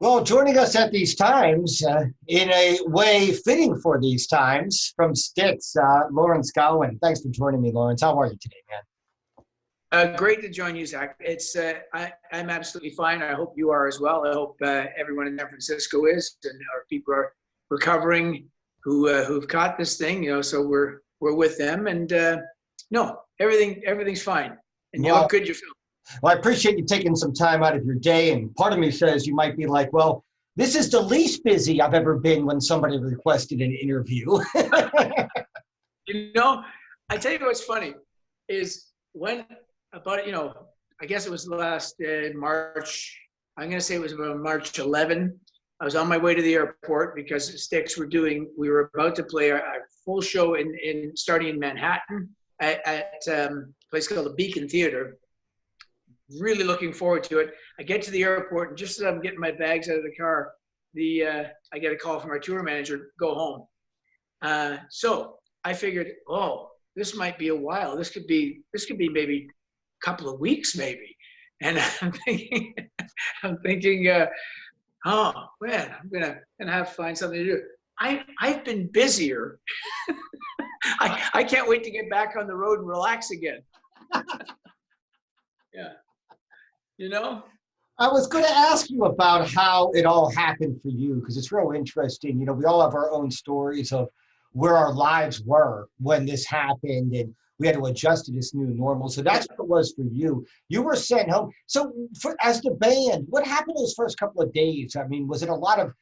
Well, joining us at these times, in a way fitting for these times, from Styx, Lawrence Gowan. Thanks for joining me, Lawrence. How are you today, man? Great to join you, Zakk. I'm absolutely fine. I hope you are as well. I hope everyone in San Francisco is, and our people are recovering who've caught this thing. So we're with them, and no, everything's fine. And you Well, look good yourself. well, I appreciate you taking some time out of your day. And part of me says you might be like, well, this is the least busy I've ever been when somebody requested an interview. You know, I tell you what's funny is when about I guess it was last March. I'm going to say it was about March 11. I was on my way to the airport because Styx we were about to play a full show in starting in Manhattan at a place called the Beacon Theater. Really looking forward to it. I get to the airport, and just as I'm getting my bags out of the car, I get a call from our tour manager, go home. So I figured, oh, this might be a while. This could be maybe a couple of weeks, maybe. And I'm thinking, oh man, I'm gonna have to find something to do. I've been busier. I can't wait to get back on the road and relax again. Yeah. I was going to ask you about how it all happened for you, because it's real interesting. We all have our own stories of where our lives were when this happened, and we had to adjust to this new normal. So that's what it was for you. You were sent home. So as the band, what happened those first couple of days? I mean, was it a lot of,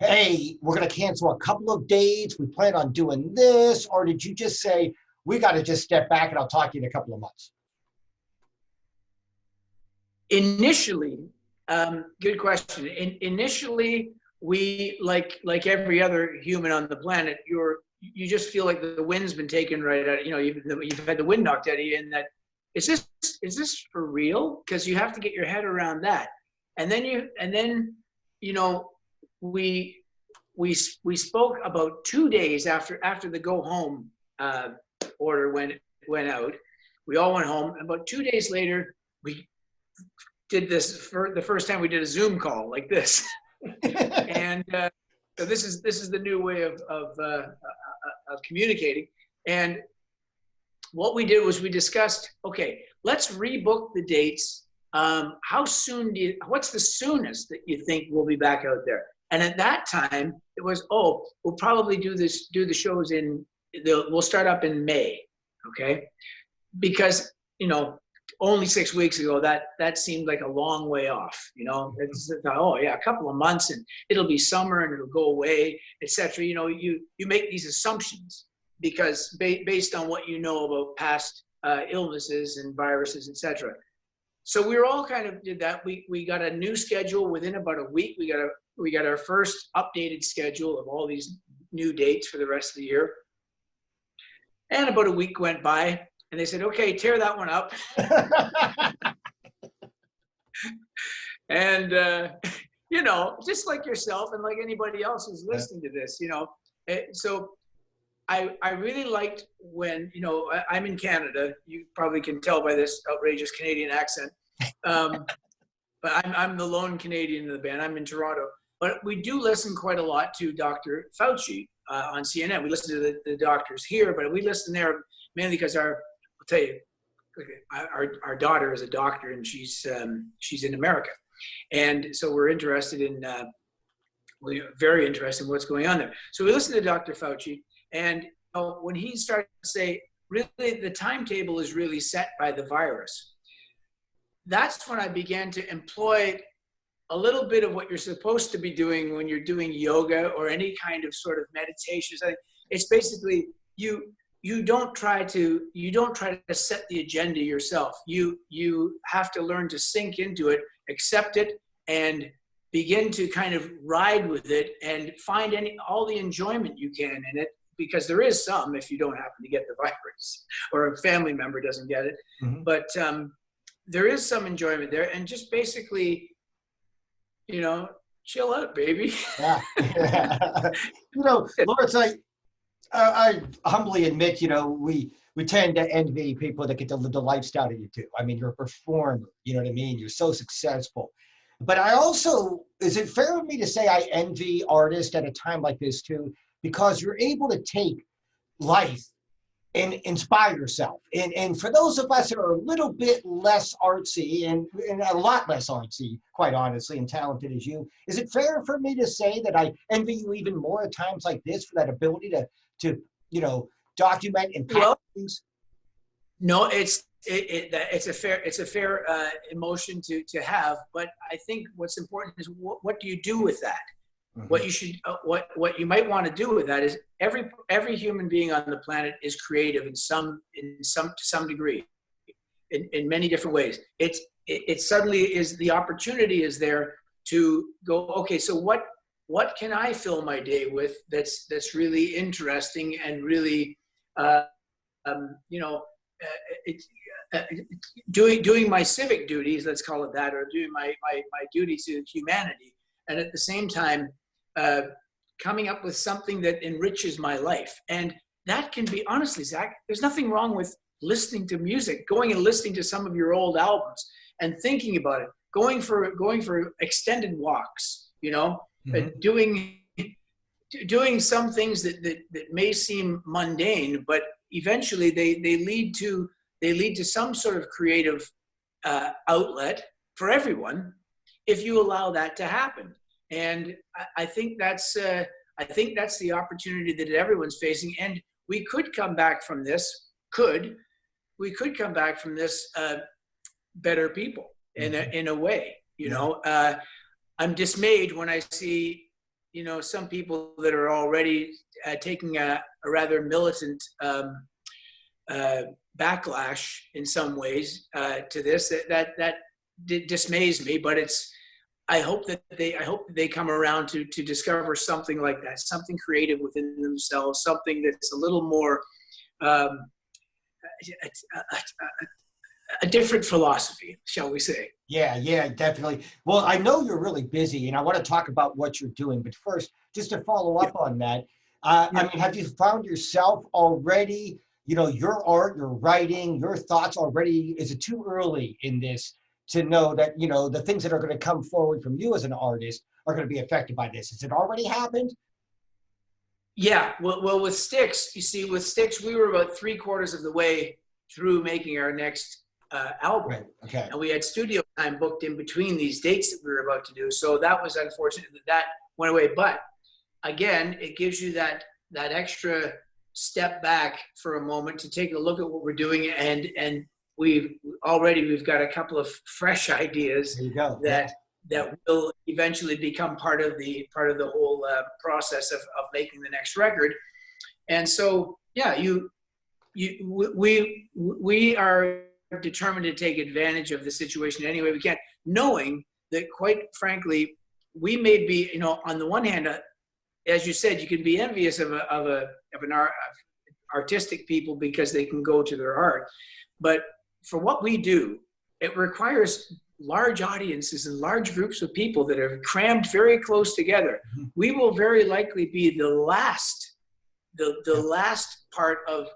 hey, we're going to cancel a couple of dates, we plan on doing this, or did you just say, we got to just step back and I'll talk to you in a couple of months? Initially, good question. Initially, we like every other human on the planet, you just feel like the wind's been taken right out. You've had the wind knocked out of you, and that is this for real? Because you have to get your head around that, and then we spoke about 2 days after the go home order went out. We all went home. About 2 days later, we did this for the first time. We did a Zoom call like this, and so this is the new way of communicating. And what we did was we discussed, okay, let's rebook the dates. How soon what's the soonest that you think we'll be back out there? And at that time, it was, we'll probably do the shows we'll start up in May, okay? Because only 6 weeks ago, that seemed like a long way off. It's a couple of months and it'll be summer and it'll go away, etc. You make these assumptions because based on what you know about past illnesses and viruses, etc. So we were all kind of did that. We got a new schedule within about a week. We got our first updated schedule of all these new dates for the rest of the year. And about a week went by. And they said, okay, tear that one up. And, just like yourself and like anybody else who's listening to this, so I really liked when, I'm in Canada. You probably can tell by this outrageous Canadian accent. But I'm the lone Canadian in the band. I'm in Toronto. But we do listen quite a lot to Dr. Fauci on CNN. We listen to the doctors here, but we listen there mainly because I'll tell you, our daughter is a doctor and she's in America, and so we're very interested in what's going on there. So we listened to Dr. Fauci, and when he started to say, really, the timetable is really set by the virus. That's when I began to employ a little bit of what you're supposed to be doing when you're doing yoga or any kind of sort of meditation. It's basically you don't try to set the agenda yourself. You have to learn to sink into it, accept it, and begin to kind of ride with it and find all the enjoyment you can in it, because there is some if you don't happen to get the virus or a family member doesn't get it. Mm-hmm. But there is some enjoyment there, and just basically, chill out, baby. Yeah. Lawrence, I humbly admit, we tend to envy people that get to live the lifestyle that you do. I mean, you're a performer, you know what I mean? You're so successful. But I also, is it fair of me to say I envy artists at a time like this too? Because you're able to take life and inspire yourself. And for those of us that are a little bit less artsy and a lot less artsy, quite honestly, and talented as you, is it fair for me to say that I envy you even more at times like this for that ability to document and package Well, things? no, it's a fair emotion to have, but I think what's important is what do you do with that? Mm-hmm. What you should what you might want to do with that is every human being on the planet is creative in some to some degree, in many different ways. It suddenly is the opportunity is there to go, okay, so what can I fill my day with that's really interesting and really you know it's doing my civic duties, let's call it that, or doing my duties to humanity, and at the same time coming up with something that enriches my life. And that can be, honestly, Zakk, there's nothing wrong with listening to music, going and listening to some of your old albums and thinking about it, going for extended walks, Mm-hmm. doing some things that may seem mundane, but eventually they lead to some sort of creative outlet for everyone if you allow that to happen. And I think that's the opportunity that everyone's facing. And we could come back from this. We could come back from this better people in a way. I'm dismayed when I see some people that are already taking a rather militant backlash in some ways to this. That dismays me, but I hope that they come around to discover something like that, something creative within themselves, something that's a little more a different philosophy, shall we say. Yeah, definitely. Well, I know you're really busy, and I want to talk about what you're doing. But first, just to follow up on that, I mean, have you found yourself already, your art, your writing, your thoughts already? Is it too early in this to know that, the things that are going to come forward from you as an artist are going to be affected by this? Has it already happened? Yeah. Well, with Styx, you see, we were about 3/4 of the way through making our next album. Right. Okay. And we had studio time booked in between these dates that we were about to do. So that was unfortunate that went away. But again, it gives you that extra step back for a moment to take a look at what we're doing. And we've got a couple of fresh ideas There you go. that will eventually become part of the whole process of making the next record. And so, yeah, we are determined to take advantage of the situation any way we can, knowing that, quite frankly, we may be, on the one hand, as you said, you can be envious of artistic people because they can go to their art, but for what we do, it requires large audiences and large groups of people that are crammed very close together. Mm-hmm. We will very likely be the last part of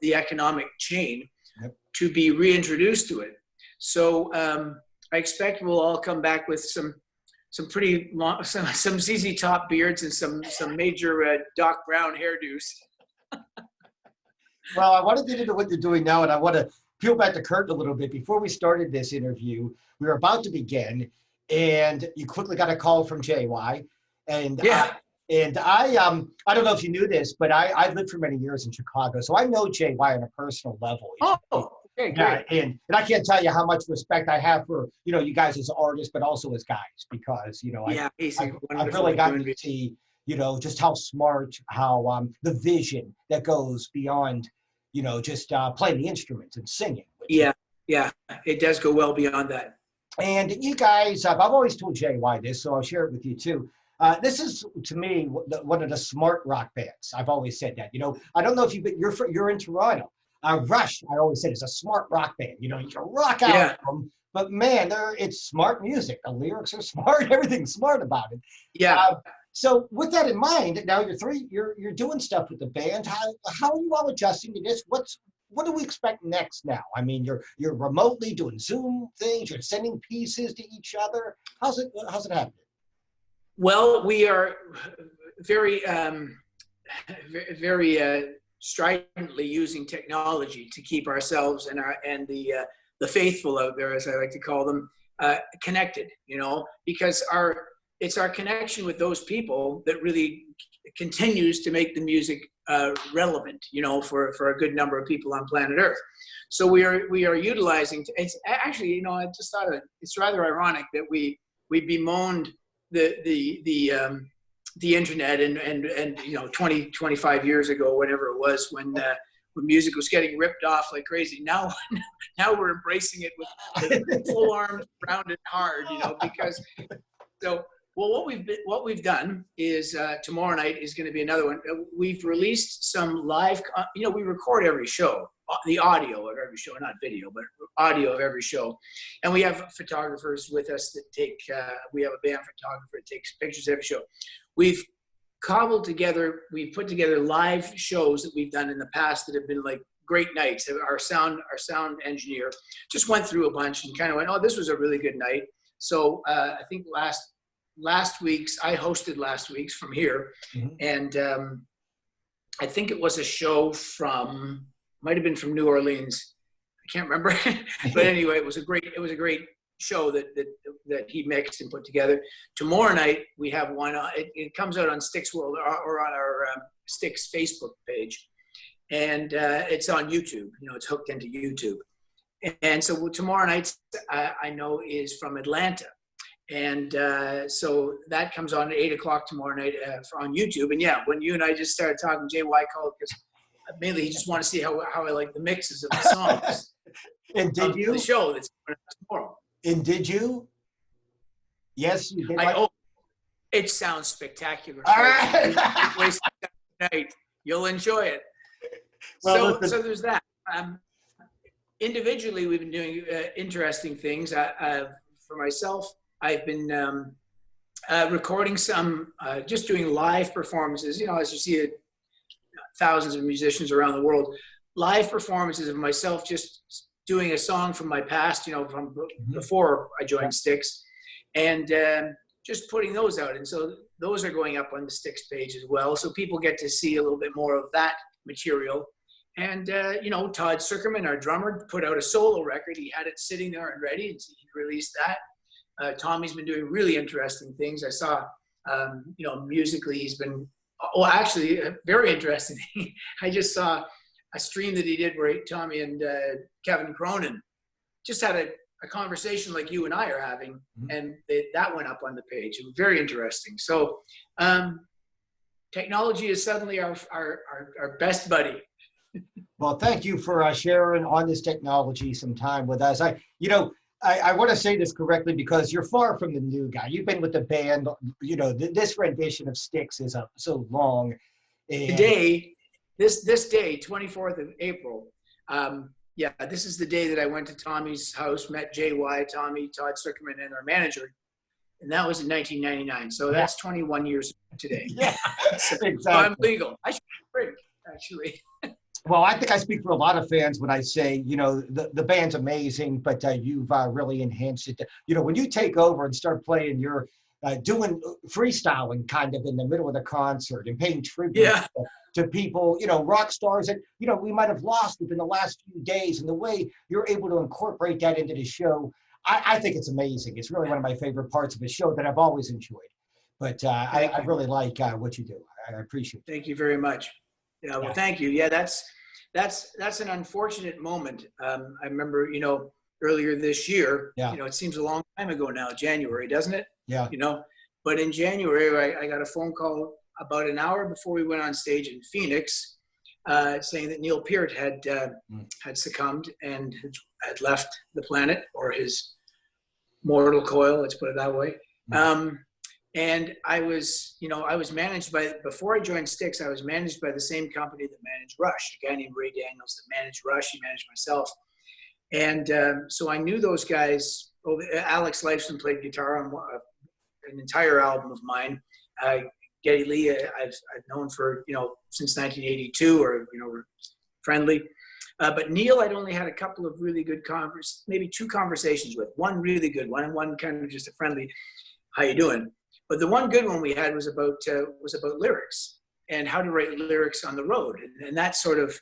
the economic chain to be reintroduced to it. So I expect we'll all come back with some pretty long, some ZZ Top beards and some major Doc Brown hairdos. Well, I want to get into what you're doing now, and I want to peel back the curtain a little bit. Before we started this interview, we were about to begin, and you quickly got a call from JY, and yeah. I don't know if you knew this, but I've lived for many years in Chicago, so I know JY on a personal level. Okay, great. Yeah, and I can't tell you how much respect I have for, you guys as artists, but also as guys, because, I've really gotten to see, just how smart, how the vision that goes beyond, just playing the instruments and singing. Yeah, it does go well beyond that. And you guys, I've always told JY this, so I'll share it with you too. This is, to me, one of the smart rock bands. I've always said that. I don't know if you're in Toronto. Rush, I always said, is a smart rock band. You can rock out with them, but man, it's smart music. The lyrics are smart. Everything's smart about it. Yeah. So with that in mind, now you're doing stuff with the band. How are you all adjusting to this? what do we expect next now? I mean, you're remotely doing Zoom things, you're sending pieces to each other. How's it happening? Well, we are very, very stridently using technology to keep ourselves and the faithful out there, as I like to call them, connected. You know, because it's our connection with those people that really continues to make the music relevant. You know, for a good number of people on planet Earth. So we are utilizing. It's actually, you know, I just thought it's rather ironic that we bemoaned the internet and you know 25 years ago, whatever it was, when music was getting ripped off like crazy. Now we're embracing it with full arms, rounded hard, you know, because so. Well, what we've done is tomorrow night is going to be another one. We've released some live. You know, we record every show, the audio of every show, not video, but audio of every show, and we have photographers with us that take. We have a band photographer that takes pictures of every show. We've put together live shows that we've done in the past that have been like great nights. Our sound engineer just went through a bunch and kind of went, "Oh, this was a really good night." So I think I hosted last week's from here, and I think it was a show might have been from New Orleans. I can't remember, but anyway, it was a great show that he mixed and put together. Tomorrow night we have one. It comes out on Styx World or on our Styx Facebook page, and it's on YouTube. You know, it's hooked into YouTube, and so tomorrow night I know is from Atlanta. And so that comes on at 8:00 tomorrow night on YouTube. And yeah, when you and I just started talking, JY called because mainly he just wanted to see how I like the mixes of the songs. And did you? The show that's tomorrow. And did you? Yes, you did. It sounds spectacular. All right. Waste night. You'll enjoy it. Well, so there's that. Individually, we've been doing interesting things. For myself, I've been recording some, just doing live performances. You know, as you see, thousands of musicians around the world, live performances of myself just doing a song from my past, you know, from before I joined Styx, and just putting those out. And so those are going up on the Styx page as well. So people get to see a little bit more of that material. And, you know, Todd Zuckerman, our drummer, put out a solo record. He had it sitting there and ready, and he released that. Tommy's been doing really interesting things. I saw, you know, musically he's been, actually very interesting. I just saw a stream that he did where Tommy and Kevin Cronin just had a conversation like you and I are having, and that went up on the page. It was very interesting. So technology is suddenly our best buddy. Well, thank you for sharing on this technology some time with us. I want to say this correctly because you're far from the new guy. You've been with the band, you know, this rendition of Styx is so long. And today, this day, 24th of April, this is the day that I went to Tommy's house, met JY, Tommy, Todd Zuckerman, and our manager. And that was in 1999. So that's 21 years today. Yeah, exactly. So I'm legal. I should break, actually. Well, I think I speak for a lot of fans when I say, you know, the band's amazing, but you've really enhanced it. You know, when you take over and start playing, you're doing freestyling kind of in the middle of the concert and paying tribute to people, you know, rock stars that, you know, we might have lost within the last few days. And the way you're able to incorporate that into the show, I think it's amazing. It's really one of my favorite parts of the show that I've always enjoyed. But I really like what you do. I appreciate it. Thank you very much. Yeah, well, thank you. Yeah, that's an unfortunate moment. I remember, you know, earlier this year, you know, it seems a long time ago now, January, doesn't it? Yeah. You know, but in January, I got a phone call about an hour before we went on stage in Phoenix, saying that Neil Peart had succumbed and had left the planet, or his mortal coil, let's put it that way. And I was managed before I joined Styx, I was managed by the same company that managed Rush, a guy named Ray Daniels that managed Rush. He managed myself. And so I knew those guys. Alex Lifeson played guitar on an entire album of mine. Geddy Lee, I've known for, you know, since 1982, or, you know, we're friendly. But Neil, I'd only had a couple of really good maybe 2 conversations with. One really good one, and one kind of just a friendly, "How you doing?" But the one good one we had was about lyrics and how to write lyrics on the road, and that sort of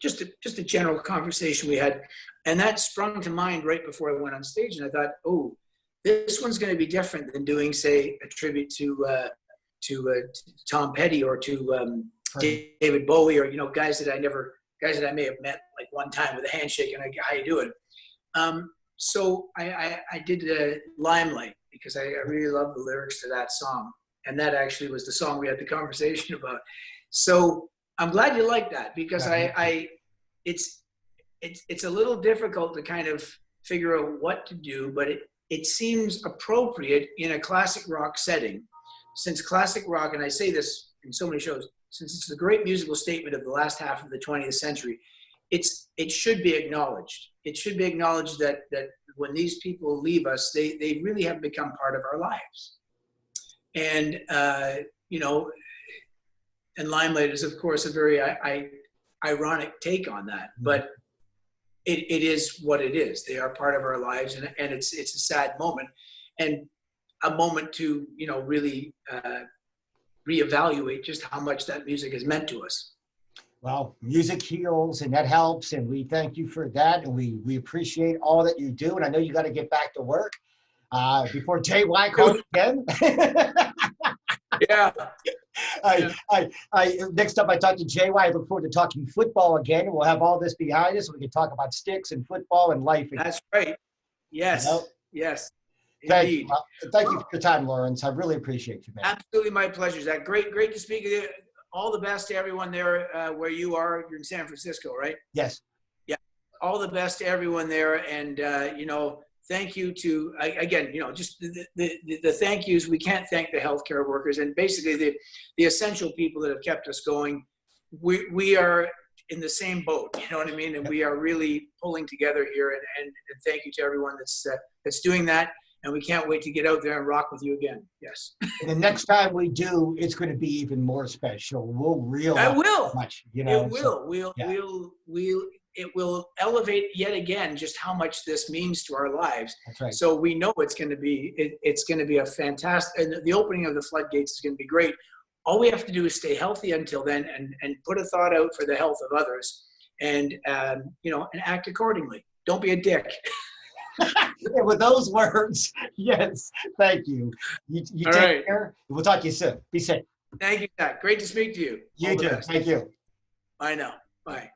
just a general conversation we had, and that sprung to mind right before I went on stage, and I thought, oh, this one's going to be different than doing, say, a tribute to Tom Petty or to David Bowie, or guys that I may have met like one time with a handshake and how you doing. So I did Limelight because I really love the lyrics to that song, and that actually was the song we had the conversation about. So I'm glad you like that, because it's a little difficult to kind of figure out what to do, but it seems appropriate in a classic rock setting, since classic rock, and I say this in so many shows, since it's the great musical statement of the last half of the 20th century, it should be acknowledged. It should be acknowledged that when these people leave us, they really have become part of our lives. And, and Limelight is, of course, a very ironic take on that, but it is what it is. They are part of our lives, and it's a sad moment, and a moment to, really reevaluate just how much that music has meant to us. Well, music heals, and that helps, and we thank you for that, and we appreciate all that you do, and I know you got to get back to work before JY calls again. Yeah. Next up, I talked to JY. I look forward to talking football again, and we'll have all this behind us, so we can talk about Styx and football and life again. That's right. Yes. Yes. Thank you. Thank you for your time, Lawrence. I really appreciate you, man. Absolutely, my pleasure. Zach, great to speak with you. All the best to everyone there where you are. You're in San Francisco, right? Yes. Yeah. All the best to everyone there, and thank you to again, just the thank yous. We can't thank the healthcare workers and basically the essential people that have kept us going. We are in the same boat, you know what I mean? And we are really pulling together here. And thank you to everyone that's doing that. And we can't wait to get out there and rock with you again. Yes. And the next time we do, it's going to be even more special. We'll realize how much, It will. It will elevate yet again just how much this means to our lives. That's right. So we know it's going to be a fantastic, and the opening of the floodgates is going to be great. All we have to do is stay healthy until then, and put a thought out for the health of others, and and act accordingly. Don't be a dick. And with those words, yes, thank you. You take care. We'll talk to you soon. Be safe. Thank you, Zach. Great to speak to you. You too. Thank you. Bye now. Bye.